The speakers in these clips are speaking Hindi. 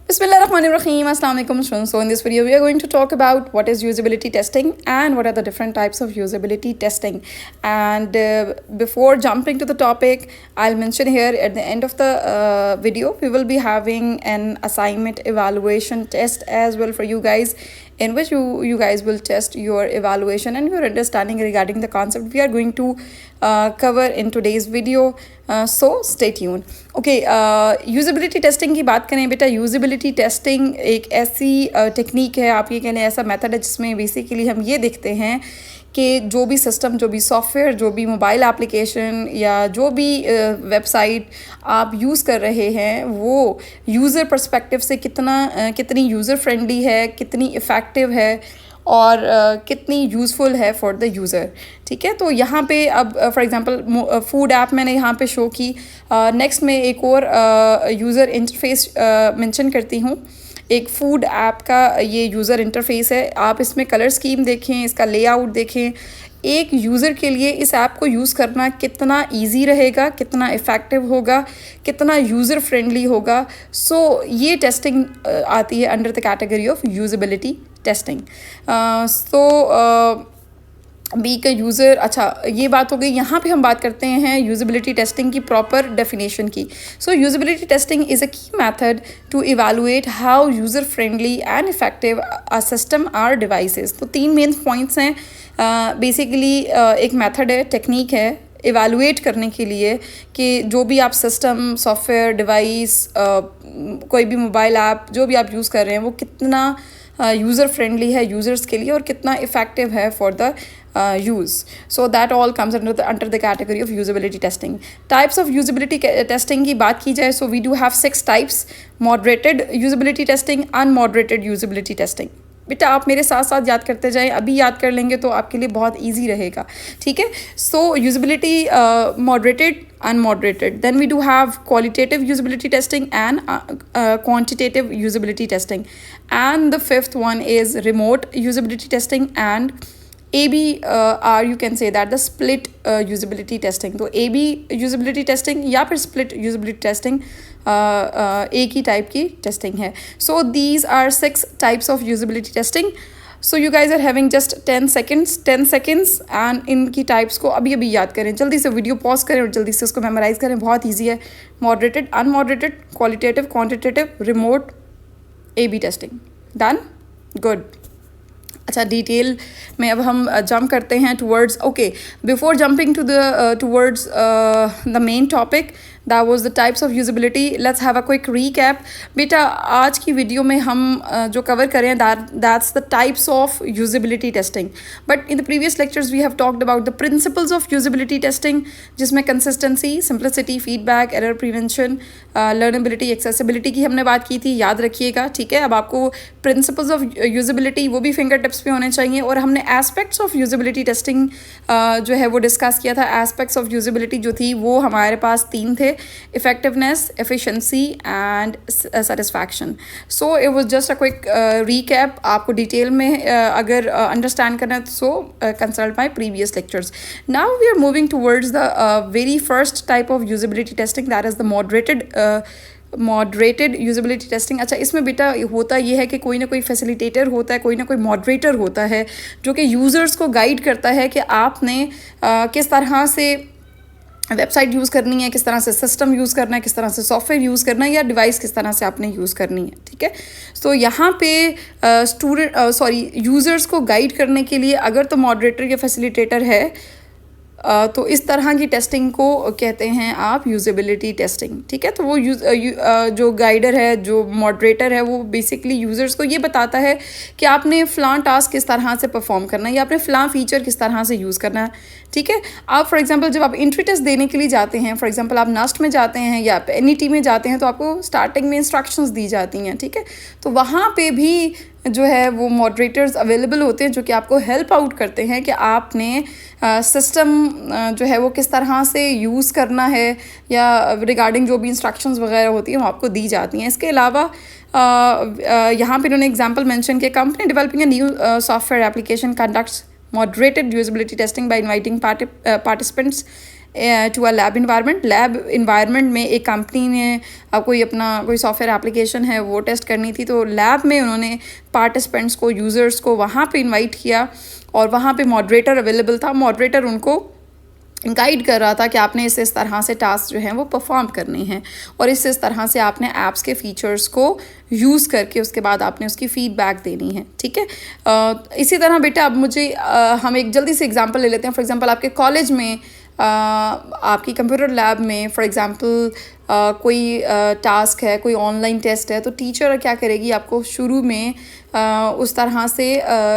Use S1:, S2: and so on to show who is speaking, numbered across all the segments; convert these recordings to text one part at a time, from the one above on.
S1: Bismillahirrahmanirrahim. Assalamu alaikum students. So in this video we are going to talk about what is usability testing and what are the different types of usability testing. And before jumping to the topic, I'll mention here at the end of the video we will be having an assignment evaluation test as well for you guys, in which you guys will test your evaluation and your understanding regarding the concept we are going to cover in today's video. So stay tuned. Okay, usability testing की बात करें बेटा, यूजिबिलिटी टेस्टिंग एक ऐसी टेक्निक है, आप ये कह लें ऐसा मेथड है जिसमें बेसिकली हम ये देखते हैं कि जो भी सिस्टम, जो भी सॉफ्टवेयर, जो भी मोबाइल एप्लीकेशन या जो भी वेबसाइट आप यूज़ कर रहे हैं वो यूज़र पर्सपेक्टिव से कितनी यूज़र फ्रेंडली है, कितनी इफ़ेक्टिव है और कितनी यूज़फुल है फॉर द यूज़र. ठीक है, तो यहाँ पे अब फॉर एग्जांपल फूड ऐप मैंने यहाँ पे शो की. नेक्स्ट में एक और यूज़र इंटरफेस मेंशन करती हूँ. एक फूड ऐप का ये यूज़र इंटरफेस है. आप इसमें कलर स्कीम देखें, इसका लेआउट देखें. एक यूज़र के लिए इस ऐप को यूज़ करना कितना इजी रहेगा, कितना इफ़ेक्टिव होगा, कितना यूज़र फ्रेंडली होगा. सो ये टेस्टिंग आती है under the category of usability testing. B का यूज़र. अच्छा, ये बात हो गई. यहाँ पे हम बात करते हैं यूज़बिलिटी टेस्टिंग की प्रॉपर डेफिनेशन की. So usability testing is a key method to evaluate how user friendly and effective a system or devices. तो 3 मेन पॉइंट्स हैं. बेसिकली एक मेथड है, टेक्निक है इवेलुएट करने के लिए कि जो भी आप सिस्टम, सॉफ्टवेयर, डिवाइस, कोई भी मोबाइल ऐप जो भी आप यूज़ कर रहे हैं वो कितना यूज़र फ्रेंडली है यूज़र्स के लिए और कितना इफ़ेक्टिव है for the use. So that all comes under the category of usability testing. Types of usability testing की बात की जाए, so we do have 6 types: moderated usability testing, unmoderated usability testing. बेटा आप मेरे साथ साथ याद करते जाएं, अभी याद कर लेंगे तो आपके लिए बहुत ईजी रहेगा. ठीक है, सो usability moderated, unmoderated. Then we do have qualitative usability testing and quantitative usability testing. And the 5th one is remote usability testing and ABR, you can say that the split usability testing. तो AB usability testing या फिर split usability testing एक ही टाइप की टेस्टिंग है. So these are 6 types of usability testing. So you guys are having just 10 seconds and इनकी टाइप्स को अभी याद करें. जल्दी से वीडियो पॉज करें और जल्दी से उसको मेमोराइज करें. बहुत ईजी है. Moderated, unmoderated, qualitative, quantitative, remote, AB testing. Done, good. अच्छा, डिटेल में अब हम जंप करते हैं towards. Okay, before jumping towards the main topic, that was the types of usability. Let's have a quick recap. बेटा आज की वीडियो में हम जो कवर करें that's the types of usability testing. But in the previous lectures we have talked about the principles of usability testing, जिसमें consistency, simplicity, feedback, error prevention, लर्नेबिलिटी, accessibility की हमने बात की थी. याद रखिएगा. ठीक है, अब आपको प्रिंसिपल्स ऑफ यूजिबिलिटी वो भी फिंगर टिप्स पे होने चाहिए. और हमने एस्पेक्ट्स ऑफ यूजिबिलिटी टेस्टिंग जो है वो डिस्कस किया था. एस्पेक्ट्स ऑफ यूजिबिलिटी जो थी वो हमारे पास 3 थे: effectiveness, efficiency and satisfaction. So it was just a quick recap. आपको डिटेल में अगर अंडरस्टैंड करना है so consult my previous lectures. Now we are moving towards the very first type of usability testing, that is the moderated usability testing. अच्छा, इसमें बेटा होता ये है कि कोई ना कोई फैसिलिटेटर होता है, कोई ना कोई मॉडरेटर होता है जो कि यूज़र्स को गाइड करता है कि आपने किस तरह से वेबसाइट यूज़ करनी है, किस तरह से सिस्टम यूज़ करना है, किस तरह से सॉफ्टवेयर यूज़ करना है या डिवाइस किस तरह से आपने यूज़ करनी है. ठीक है, तो यहाँ पे यूज़र्स को गाइड करने के लिए अगर तो मॉडरेटर या फैसिलिटेटर है तो इस तरह की टेस्टिंग को कहते हैं आप यूजिबिलिटी टेस्टिंग. ठीक है, तो वो जो गाइडर है, जो मॉडरेटर है, वो बेसिकली यूज़र्स को ये बताता है कि आपने फ़लाँ टास्क किस तरह से परफॉर्म करना है या आपने फ़लाँ फीचर किस तरह से यूज़ करना है. ठीक है, आप फॉर एग्जांपल जब आप एंट्री टेस्ट देने के लिए जाते हैं, फॉर एग्जांपल आप नास्ट में जाते हैं या NET में जाते हैं, तो आपको स्टार्टिंग में इंस्ट्रक्शंस दी जाती हैं. ठीक है, तो वहाँ पे भी जो है वो मॉडरेटर्स अवेलेबल होते हैं जो कि आपको हेल्प आउट करते हैं कि आपने सिस्टम जो है वो किस तरह से यूज़ करना है या रिगार्डिंग जो भी इंस्ट्रक्शंस वगैरह होती हैं वो आपको दी जाती हैं. इसके अलावा यहाँ पे इन्होंने एग्जांपल मेंशन किया. Company developing a new software application conducts moderated usability testing by inviting participants to a lab environment. Lab environment में एक कंपनी ने कोई सॉफ्टवेयर एप्लीकेशन है वो टेस्ट करनी थी, तो लैब में उन्होंने पार्टिसिपेंट्स को, यूज़र्स को वहाँ पे इनवाइट किया और वहाँ पे मॉडरेटर अवेलेबल था। मॉडरेटर उनको गाइड कर रहा था कि आपने इस तरह से टास्क जो हैं वो परफॉर्म करने हैं और इस तरह से आपने ऐप्स के फीचर्स को यूज़ करके उसके बाद आपने उसकी फीडबैक देनी है, ठीक है। इसी तरह बेटा अब हम एक जल्दी से एग्जांपल ले लेते हैं। फॉर एग्जांपल आपके कॉलेज में आपकी कंप्यूटर लैब में फॉर एग्जांपल कोई टास्क है, कोई ऑनलाइन टेस्ट है, तो टीचर क्या करेगी, आपको शुरू में उस तरह से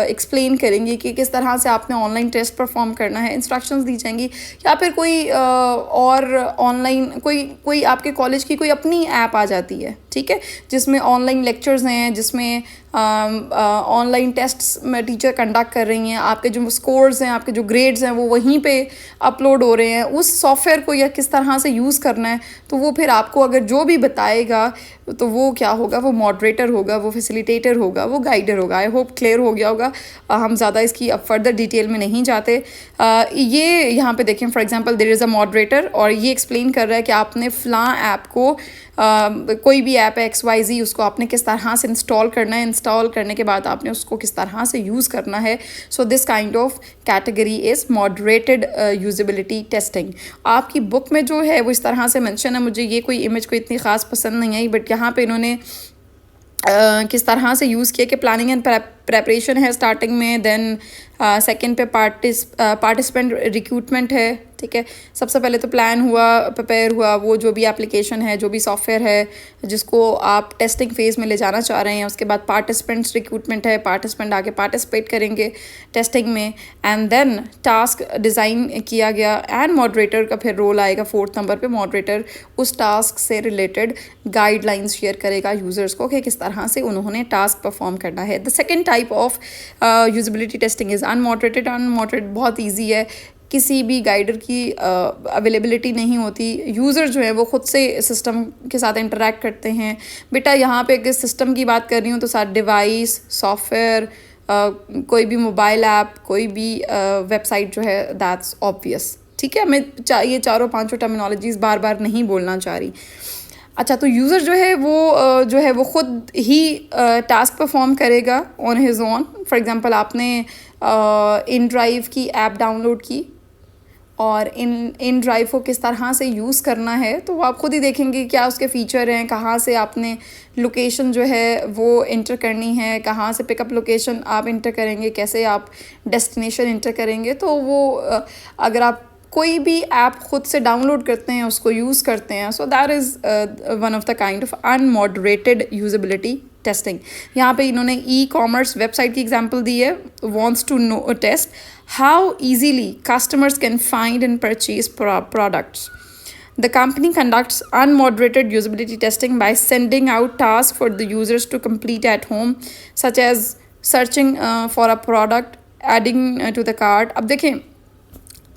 S1: एक्सप्लेन करेंगी कि किस तरह से आपने ऑनलाइन टेस्ट परफॉर्म करना है, इंस्ट्रक्शंस दी जाएंगी। या फिर कोई और ऑनलाइन कोई आपके कॉलेज की कोई अपनी ऐप आ जाती है, ठीक है, जिसमें ऑनलाइन लेक्चर्स हैं, जिसमें ऑनलाइन टेस्ट्स में टीचर कंडक्ट कर रही हैं, आपके जो स्कोर्स हैं, आपके जो ग्रेड्स हैं वो वहीं पे अपलोड हो रहे हैं। उस सॉफ्टवेयर को या किस तरह से यूज़ करना है, तो वो फिर आपको अगर जो भी बताएगा तो वो क्या होगा, वो मॉडरेटर होगा, वो फैसिलिटेटर होगा, वो गाइडर होगा। आई होप क्लियर हो गया होगा। हम ज़्यादा इसकी अब फर्दर डिटेल में नहीं जाते। ये यहाँ पे देखें, for example there is a moderator और ये एक्सप्लेन कर रहा है कि आपने फ़लाँ ऐप को कोई भी ऐप है XYZ, उसको आपने किस तरह से इंस्टॉल करना है, इंस्टॉल करने के बाद आपने उसको किस तरह से यूज़ करना है। So this kind of category is moderated usability testing. आपकी बुक में जो है वो इस तरह से मेंशन है, मुझे ये कोई इमेज कोई इतनी ख़ास पसंद नहीं आई, बट यहाँ पे इन्होंने किस तरह से यूज़ किया कि प्लानिंग एंड प्रेपरेशन है स्टार्टिंग में, देन सेकंड पे पार्टिसिपेंट रिक्रूटमेंट है, ठीक है। सबसे पहले तो प्लान हुआ, प्रिपेयर हुआ, वो जो भी एप्लीकेशन है, जो भी सॉफ्टवेयर है जिसको आप टेस्टिंग फेज़ में ले जाना चाह रहे हैं। उसके बाद पार्टिसिपेंट्स रिक्रूटमेंट है, पार्टिसिपेंट आके पार्टिसिपेट करेंगे टेस्टिंग में, एंड देन टास्क डिज़ाइन किया गया एंड मॉडरेटर का फिर रोल आएगा 4th नंबर पे। मॉडरेटर उस टास्क से रिलेटेड गाइडलाइंस शेयर करेगा यूज़र्स को कि किस तरह से उन्होंने टास्क परफॉर्म करना है। The second type of usability testing is unmoderated. Unmoderated बहुत ईजी है, किसी भी गाइडर की अवेलेबिलिटी नहीं होती। यूज़र जो है वो ख़ुद से सिस्टम के साथ इंटरेक्ट करते हैं। बेटा यहाँ पे अगर सिस्टम की बात कर रही हूँ तो साथ डिवाइस, सॉफ्टवेयर, कोई भी मोबाइल ऐप, कोई भी वेबसाइट जो है, दैट्स ऑब्वियस, ठीक है। मैं ये चारों पांचों टर्मिनोलॉजीज़ बार बार नहीं बोलना चाह रही। अच्छा, तो यूज़र जो है वो ख़ुद ही टास्क परफॉर्म करेगा on his own. For example आपने इन ड्राइव की ऐप डाउनलोड की और इन ड्राइव को किस तरह से यूज़ करना है तो वो आप खुद ही देखेंगे क्या उसके फ़ीचर हैं, कहाँ से आपने लोकेशन जो है वो इंटर करनी है, कहाँ से पिकअप लोकेशन आप इंटर करेंगे, कैसे आप डेस्टिनेशन इंटर करेंगे। तो वो अगर आप कोई भी ऐप खुद से डाउनलोड करते हैं, उसको यूज़ करते हैं, so that is one of the kind of unmoderated usability testing. यहाँ पे इन्होंने ई-कॉमर्स वेबसाइट की एग्जांपल दी है। Wants to know test how easily customers can find and purchase products. The company conducts unmoderated usability testing by sending out tasks for the users to complete at home, such as searching for a product, adding to the cart. अब देखें,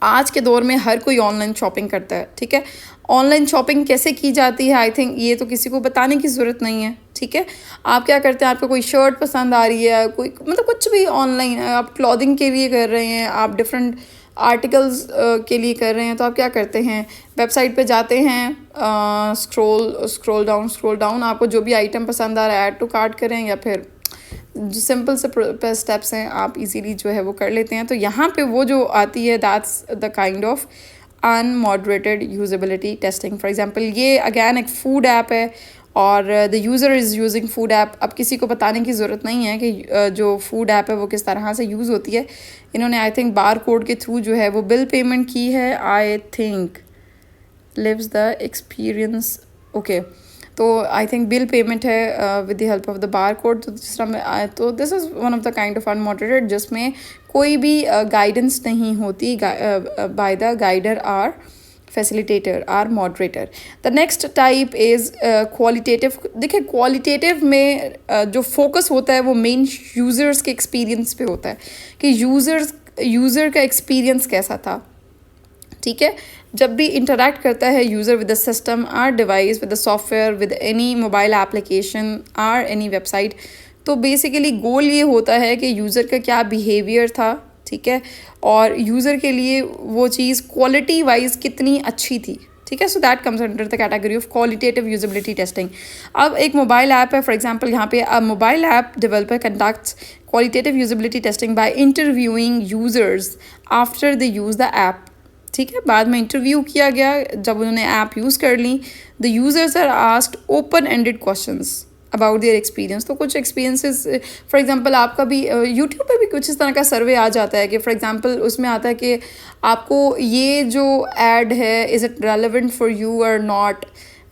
S1: आज के दौर में हर कोई ऑनलाइन शॉपिंग करता है, ठीक है। ऑनलाइन शॉपिंग कैसे की जाती है, आई थिंक ये तो किसी को बताने की ज़रूरत नहीं है, ठीक है। आप क्या करते हैं, आपको कोई शर्ट पसंद आ रही है, कोई मतलब कुछ भी ऑनलाइन, आप क्लॉथिंग के लिए कर रहे हैं, आप डिफरेंट आर्टिकल्स के लिए कर रहे हैं, तो आप क्या करते हैं, वेबसाइट पे जाते हैं, स्क्रॉल डाउन, आपको जो भी आइटम पसंद आ रहा है ऐड टू कार्ट करें, या फिर जो सिंपल से स्टेप्स हैं आप इजीली जो है वो कर लेते हैं। तो यहाँ पे वो जो आती है, that's the kind of unmoderated usability testing. For example ये अगैन एक फूड ऐप है और the user is using food app. अब किसी को बताने की ज़रूरत नहीं है कि जो फूड ऐप है वो किस तरह से यूज़ होती है। इन्होंने आई थिंक बार कोड के थ्रू जो है वो बिल पेमेंट की है, I think lives the experience, okay. तो आई थिंक बिल पेमेंट है with the help of the bar code. तो जिस तरह तो this is one of the kind of unmoderated, जिसमें कोई भी गाइडेंस नहीं होती by the guider or facilitator or moderator. The next type is qualitative. देखिए क्वालिटेटिव में जो फोकस होता है वो मेन यूज़र्स के एक्सपीरियंस पे होता है कि यूज़र का एक्सपीरियंस कैसा था, ठीक है। जब भी इंटरेक्ट करता है user with the system or device, with the software, with any mobile application or any website, तो बेसिकली गोल ये होता है कि यूज़र का क्या बिहेवियर था, ठीक है, और यूज़र के लिए वो चीज़ क्वालिटी वाइज कितनी अच्छी थी, ठीक है. So that comes under the category of qualitative usability testing. अब एक मोबाइल ऐप है, फॉर एग्जांपल यहाँ पे a mobile app developer conducts qualitative usability testing by interviewing users after they use the app. ठीक है, बाद में इंटरव्यू किया गया जब उन्होंने ऐप यूज़ कर ली. The users are asked open ended questions about their experience. तो कुछ एक्सपीरियंसेस, फॉर एग्जांपल आपका भी यूट्यूब पे भी कुछ इस तरह का सर्वे आ जाता है कि फॉर एग्जांपल उसमें आता है कि आपको ये जो ऐड है, is it relevant for you or not,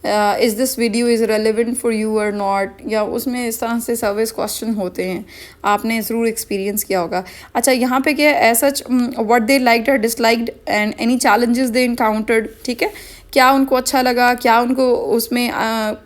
S1: is this video is relevant for you or not, या उसमें इस तरह से सर्विस क्वेश्चन होते हैं, आपने ज़रूर एक्सपीरियंस किया होगा. अच्छा, यहाँ पे क्या है, as such what they liked और disliked and any challenges they encountered. ठीक है, क्या उनको अच्छा लगा, क्या उनको उसमें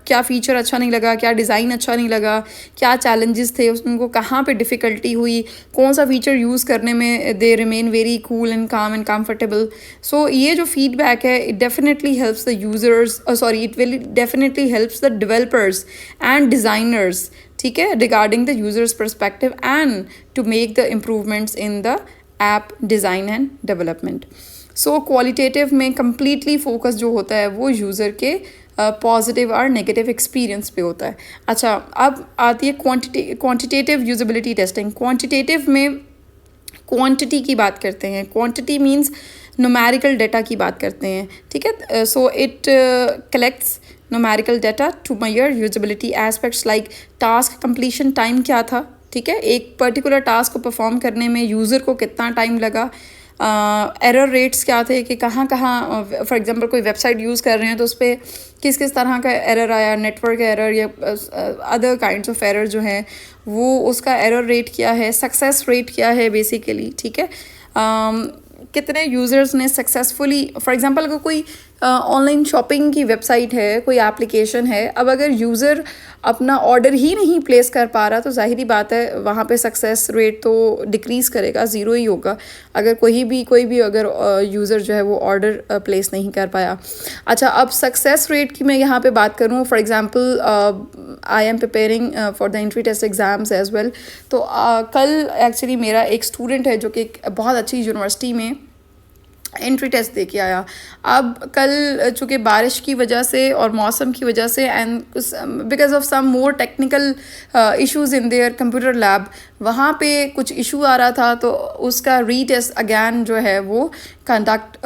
S1: क्या फ़ीचर अच्छा नहीं लगा, क्या डिज़ाइन अच्छा नहीं लगा, क्या चैलेंजेस थे, उनको कहाँ पे डिफ़िकल्टी हुई, कौन सा फ़ीचर यूज़ करने में they remain very cool and calm and comfortable. So ये जो फीडबैक है, it definitely helps the users, sorry, it will definitely helps the developers and designers, ठीक है, regarding the users perspective and to make the improvements in the app design and development. So qualitative में कम्प्लीटली फोकस जो होता है वो यूज़र के पॉजिटिव और नेगेटिव एक्सपीरियंस पे होता है. अच्छा, अब आती है क्वांटिटेटिव यूजिबिलिटी टेस्टिंग. क्वांटिटेटिव में क्वांटिटी की बात करते हैं. क्वांटिटी मींस न्यूमेरिकल डेटा की बात करते हैं. ठीक है, so it collects numerical data to measure usability aspects like task completion time क्या था. ठीक है, एक पर्टिकुलर टास्क को परफॉर्म करने में यूज़र को कितना टाइम लगा, एरर रेट्स क्या थे कि कहाँ कहाँ, फॉर एग्जांपल कोई वेबसाइट यूज़ कर रहे हैं तो उस पर किस किस तरह का एरर आया, नेटवर्क एरर या अदर काइंड्स ऑफ एरर जो हैं वो, उसका एरर रेट क्या है, सक्सेस रेट क्या है बेसिकली. ठीक है, कितने यूज़र्स ने सक्सेसफुली, फॉर एग्जांपल अगर कोई ऑनलाइन शॉपिंग की वेबसाइट है, कोई एप्लीकेशन है, अब अगर यूज़र अपना ऑर्डर ही नहीं प्लेस कर पा रहा तो जाहिर बात है वहाँ पे सक्सेस रेट तो डिक्रीज़ करेगा, ज़ीरो ही होगा अगर कोई भी अगर यूज़र जो है वो ऑर्डर प्लेस नहीं कर पाया. अच्छा, अब सक्सेस रेट की मैं यहाँ पे बात करूँ, for example I am preparing for the entry test exams as well. तो कल एक्चुअली मेरा एक स्टूडेंट है जो कि एक बहुत अच्छी यूनिवर्सिटी में एंट्री टेस्ट दे के आया. अब कल चूँकि बारिश की वजह से और मौसम की वजह से and because of some more technical issues in their computer lab, वहाँ पे कुछ इशू आ रहा था तो उसका रीटेस्ट अगैन जो है वो कंडक्ट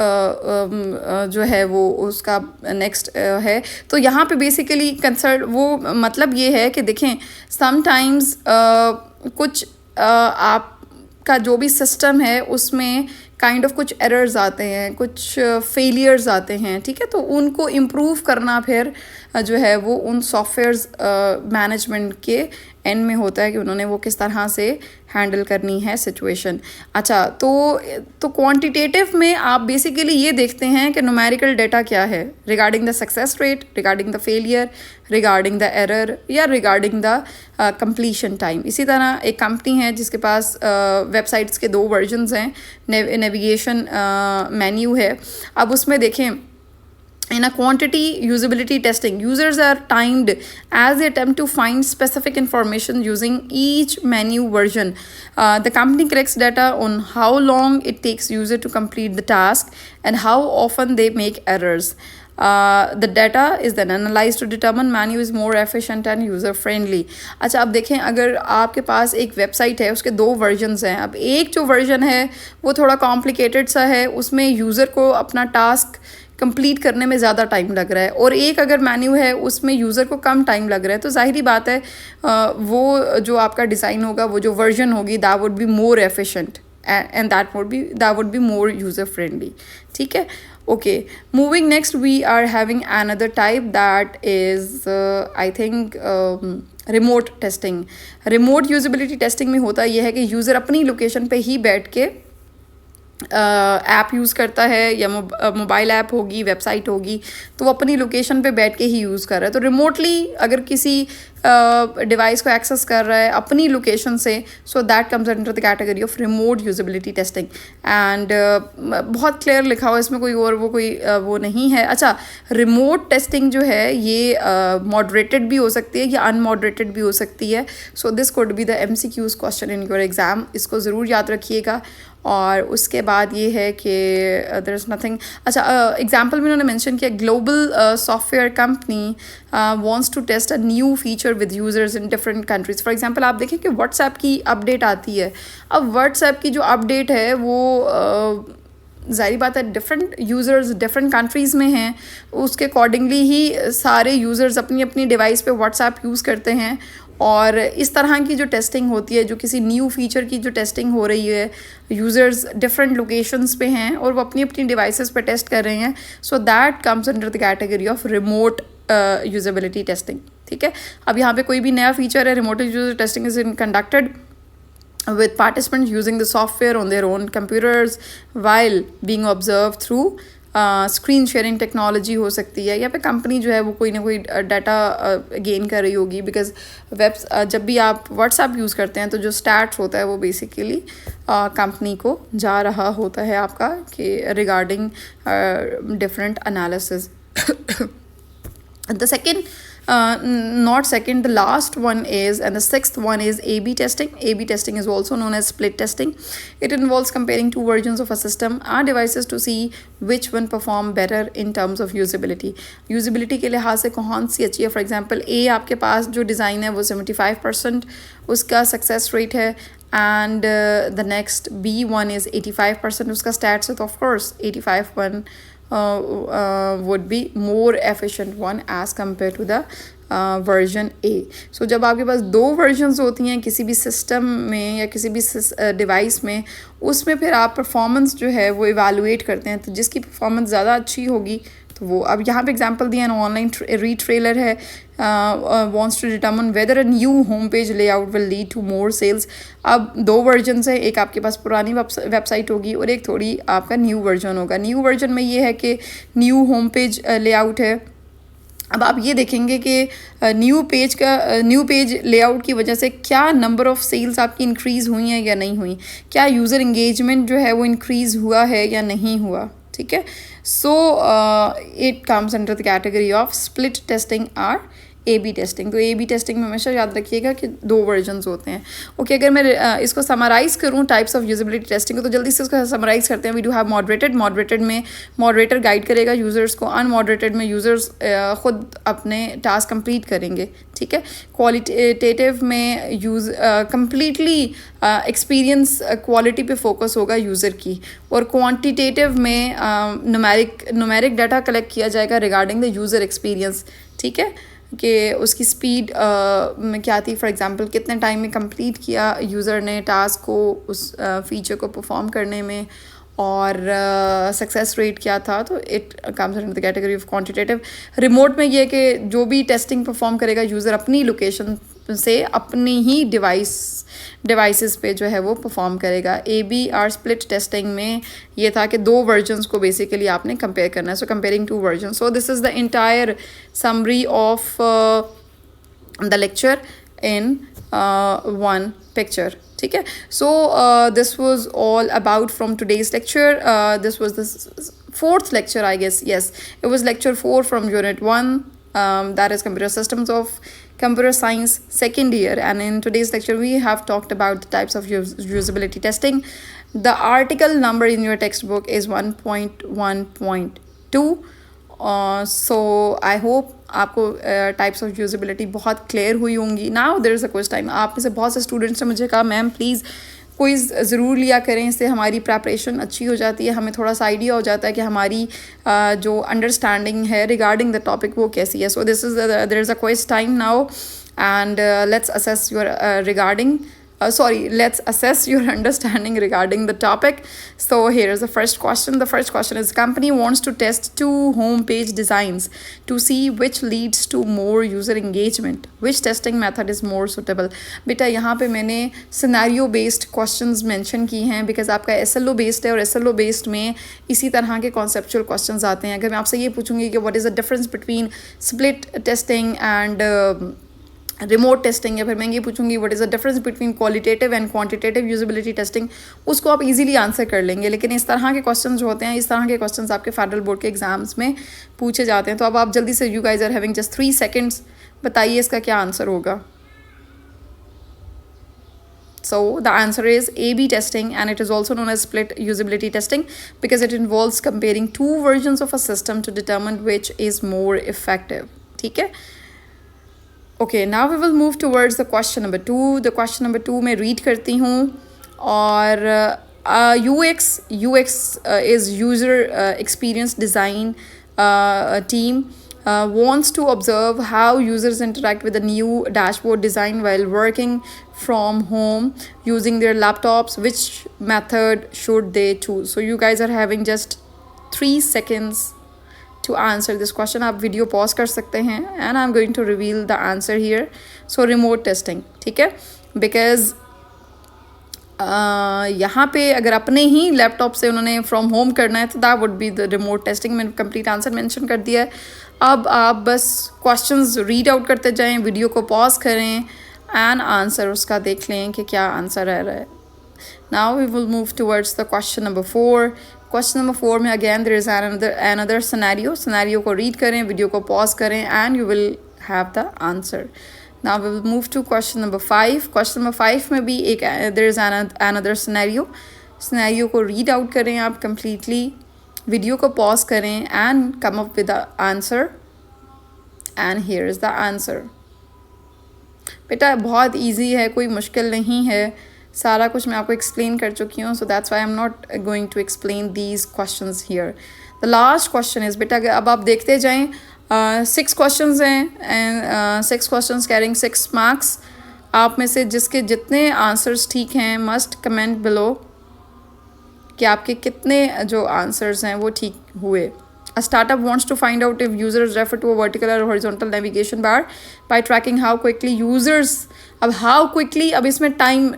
S1: जो है वो उसका नेक्स्ट है. तो यहाँ पे बेसिकली कंसर्न वो मतलब ये है कि देखें समटाइम्स कुछ आपका जो भी सिस्टम है उसमें काइंड ऑफ कुछ एरर्स आते हैं, कुछ फेलियर्स आते हैं. ठीक है, तो उनको इम्प्रूव करना फिर जो है वो उन सॉफ्टवेयर्स मैनेजमेंट के एंड में होता है कि उन्होंने वो किस तरह से हैंडल करनी है सिचुएशन. अच्छा, तो क्वांटिटेटिव में आप बेसिकली ये देखते हैं कि न्यूमेरिकल डेटा क्या है regarding the success rate, regarding the failure, regarding the error या रिगार्डिंग द कंप्लीशन टाइम. इसी तरह एक कंपनी है जिसके पास वेबसाइट्स के 2 वर्जन्स हैं, नेविगेशन मेन्यू है. अब उसमें देखें, in a quantity usability testing, users are timed as they attempt to find specific information using each menu version. The company collects data on how long it takes user to complete the task and how often they make errors. The data is then analyzed to determine menu is more efficient and user friendly. अच्छा, अब देखें अगर आपके पास एक वेबसाइट है, उसके 2 वर्जन्स हैं. अब एक जो वर्जन है वो थोड़ा कॉम्प्लिकेटेड सा है, उसमें यूज़र को अपना टास्क कंप्लीट करने में ज़्यादा टाइम लग रहा है, और एक अगर मेन्यू है उसमें यूज़र को कम टाइम लग रहा है, तो जाहिर बात है वो जो आपका डिज़ाइन होगा, वो जो वर्जन होगी, that would be more efficient and that would be more user friendly. ठीक है, okay, moving next we are having another type that is I think remote testing. Remote usability testing में होता यह है कि यूज़र अपनी लोकेशन पे ही बैठ के ऐप यूज़ करता है, या मोबाइल ऐप होगी, वेबसाइट होगी, तो वो अपनी लोकेशन पे बैठ के ही यूज़ कर रहा है. तो रिमोटली अगर किसी डिवाइस को एक्सेस कर रहा है अपनी लोकेशन से, सो that comes under the category of remote usability testing. And बहुत क्लियर लिखा हुआ इसमें, कोई और वो नहीं है. अच्छा, रिमोट टेस्टिंग जो है ये मॉडरेटेड भी हो सकती है या अनमॉडरेटेड भी हो सकती है. So this could be the MCQs question in your exam. इसको ज़रूर याद रखिएगा. और उसके बाद ये है कि देयर इज़ नथिंग। अच्छा, एग्जांपल में उन्होंने मेंशन किया global software company wants to test a new feature with users in different countries. For example आप देखें कि व्हाट्सएप की अपडेट आती है। अब व्हाट्सएप की जो अपडेट है वो ज़ाहिर बात है डिफरेंट यूज़र्स डिफरेंट कंट्रीज़ में हैं, उसके अकॉर्डिंगली ही सारे यूज़र्स अपनी अपनी डिवाइस पे व्हाट्सएप यूज़ करते हैं। और इस तरह की जो टेस्टिंग होती है, जो किसी न्यू फीचर की जो टेस्टिंग हो रही है, यूज़र्स डिफरेंट लोकेशंस पे हैं और वो अपनी अपनी डिवाइसेस पे टेस्ट कर रहे हैं, so that comes under the category of remote usability testing. ठीक है, अब यहाँ पे कोई भी नया फीचर है, remote user testing is conducted with participants using the software on their own computers while being observed through screen sharing technology हो सकती है, या पे कंपनी जो है वो कोई ना कोई डाटा गेन कर रही होगी, बिकॉज जब भी आप व्हाट्सएप यूज़ करते हैं तो जो स्टैट्स होता है वो बेसिकली कंपनी को जा रहा होता है आपका कि regarding different analysis. The last one is, and the sixth one is A/B testing. A/B testing is also known as split testing. It involves comparing two versions of a system or devices to see which one perform better in terms of usability. Usability के लिहाज से कौन सी अच्छी है। फॉर एग्जाम्पल A आपके पास जो डिज़ाइन है वो 75% उसका सक्सेस रेट है, and the next B1 is 85% उसका stats है, तो of course 85 one would be more efficient one as compared to the version A. So जब आपके पास दो versions होती हैं किसी भी सिस्टम में या किसी भी डिवाइस में, उसमें फिर आप परफॉर्मेंस जो है वो इवेलुएट करते हैं, तो जिसकी परफॉर्मेंस ज़्यादा अच्छी होगी तो वो। अब यहाँ पे एग्जांपल दिया है, ऑनलाइन रीट्रेलर है, wants to determine whether a new home page layout will lead to more sales. अब दो वर्जन है, एक आपके पास पुरानी वेबसाइट होगी और एक थोड़ी आपका न्यू वर्जन होगा। न्यू वर्जन में ये है कि न्यू होम पेज लेआउट है। अब आप ये देखेंगे कि न्यू पेज लेआउट की वजह से क्या नंबर ऑफ़ सेल्स आपकी इंक्रीज़ हुई हैं या नहीं हुई, क्या यूज़र इंगेजमेंट जो है वो इंक्रीज़ हुआ है या नहीं हुआ। ठीक है, so it comes under the category of split testing or A/B testing. तो A/B टेस्टिंग में हमेशा याद रखिएगा कि दो वर्जन्स होते हैं। ओके, अगर मैं इसको समराइज़ करूँ टाइप्स ऑफ यूजेबिलिटी टेस्टिंग को, तो जल्दी से इसको समराइज़ करते हैं। वी डू हैव मॉडरेटेड में मॉडरेटर गाइड करेगा यूज़र्स को, अनमॉडरेटेड में यूज़र्स ख़ुद अपने टास्क कंप्लीट करेंगे। ठीक है, क्वालिटेटिव में कम्प्लीटली एक्सपीरियंस क्वालिटी पे फोकस होगा यूज़र की, और क्वांटिटेटिव में न्यूमेरिक डाटा कलेक्ट किया जाएगा रिगार्डिंग द यूज़र एक्सपीरियंस। ठीक है, कि उसकी स्पीड में क्या थी, फॉर एग्जांपल कितने टाइम में कंप्लीट किया यूज़र ने टास्क को, उस फीचर को परफॉर्म करने में, और सक्सेस रेट क्या था। तो it comes in the category of quantitative. Remote में ये कि जो भी टेस्टिंग परफॉर्म करेगा यूज़र अपनी लोकेशन से अपनी ही डिवाइसेस पे जो है वो परफॉर्म करेगा। A/B और स्प्लिट टेस्टिंग में ये था कि दो वर्जन्स को बेसिकली आपने कंपेयर करना है, सो comparing to version. So this is the entire summary of the lecture in one picture. ठीक है, so this was all about from today's lecture. This was the fourth lecture, I guess. Yes, it was lecture 4 from unit 1, that is computer systems of computer science second year, and in today's lecture we have talked about the types of usability testing. The article number in your textbook is 1.1.2. So I hope आपको टाइप्स ऑफ यूजेबिलिटी बहुत क्लियर हुई होंगी। Now there is a quiz time. आप में से बहुत से स्टूडेंट्स ने मुझे कहा मैम प्लीज़ क्विज़ ज़रूर लिया करें, इससे हमारी प्रेपरेशन अच्छी हो जाती है, हमें थोड़ा सा आइडिया हो जाता है कि हमारी जो अंडरस्टैंडिंग है रिगार्डिंग द टॉपिक वो कैसी है। So this is there is a quiz time now, and let's assess your let's assess your understanding regarding the topic. So here is the first question. The first question is, company wants to test 2 home page designs to see which leads to more user engagement. Which testing method is more suitable? बेटा यहाँ पे मैंने scenario based questions mention की हैं, because आपका SLO based है और SLO based में इसी तरह के conceptual questions आते हैं। अगर मैं आपसे ये पूछूंगी कि what is the difference between split testing and remote testing, या फिर मैं ये पूछूंगी what is the difference between qualitative and quantitative usability testing, उसको आप इजीली आंसर कर लेंगे। लेकिन इस तरह के क्वेश्चन जो होते हैं, इस तरह के क्वेश्चन आपके फेडरल बोर्ड के एग्जाम्स में पूछे जाते हैं। तो अब आप जल्दी से, you guys are having just 3 seconds, बताइए इसका क्या आंसर होगा। So the answer is A/B testing, and it is also known as split usability testing because it involves comparing two versions of a system to determine which is more effective. ठीक है? Okay, now we will move towards the question number 2. The question number 2 मैं read करती हूँ और UX is user experience design team wants to observe how users interact with the new dashboard design while working from home using their laptops. Which method should they choose? So you guys are having just 3 seconds to answer this question. आप वीडियो पॉज कर सकते हैं and I'm going to reveal the answer here. So remote testing, ठीक है? Because यहाँ पे अगर अपने ही लैपटॉप से उन्होंने फ्रॉम होम करना है तो that would be the remote testing. मैंने कंप्लीट आंसर मेंशन कर दिया है. अब आप बस क्वेश्चंस रीड आउट करते जाएं, वीडियो को पॉज करें एंड आंसर उसका देख लें कि क्या आंसर आ रहा है. Now we will move towards the question number 4. Question number 4 में again there is another scenario को रीड करें, वीडियो को पॉज करें and you will have the answer. Now we will move to question number 5. Question number 5 में भी एक there is another scenario. Scenario को read out करें आप completely, वीडियो को pause करें and come up with the answer. And here is the answer. बेटा बहुत easy है, कोई मुश्किल नहीं है, सारा कुछ मैं आपको explain कर चुकी हूँ. So that's why I'm not going to explain these questions here. The last question is बेटा अब आप देखते जाएं. 6 क्वेश्चंस हैं एंड 6 क्वेश्चंस कैरिंग 6 मार्क्स. आप में से जिसके जितने आंसर्स ठीक हैं मस्ट कमेंट बिलो कि आपके कितने जो आंसर्स हैं वो ठीक हुए. A startup wants to find out if users refer to a vertical or horizontal navigation bar by tracking how quickly users. अब how quickly, अब इसमें टाइम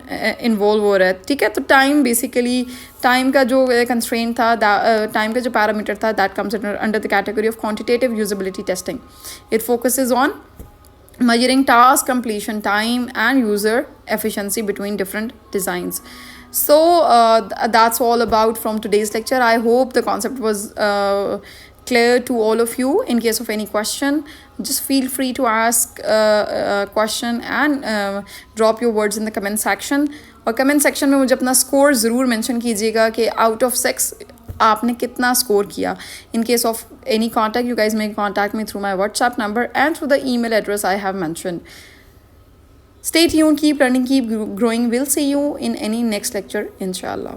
S1: इन्वॉल्व हो रहा है, ठीक है? तो टाइम बेसिकली टाइम का जो कंस्ट्रेंट था, टाइम का जो पैरामीटर था, that comes under the category of quantitative usability testing. It focuses on measuring task completion time and user efficiency between different designs. So that's all about from today's lecture. I hope the concept was clear to all of you. In case of any question, just feel free to ask a question and drop your words in the comment section. और कमेंट सेक्शन में मुझे अपना स्कोर ज़रूर मेंशन कीजिएगा कि आउट ऑफ 6 आपने कितना स्कोर किया. In case of any contact, you guys may contact me through my WhatsApp number and through the email address I have mentioned. Stay tuned, keep learning, keep growing. We'll see you in any next lecture, inshallah.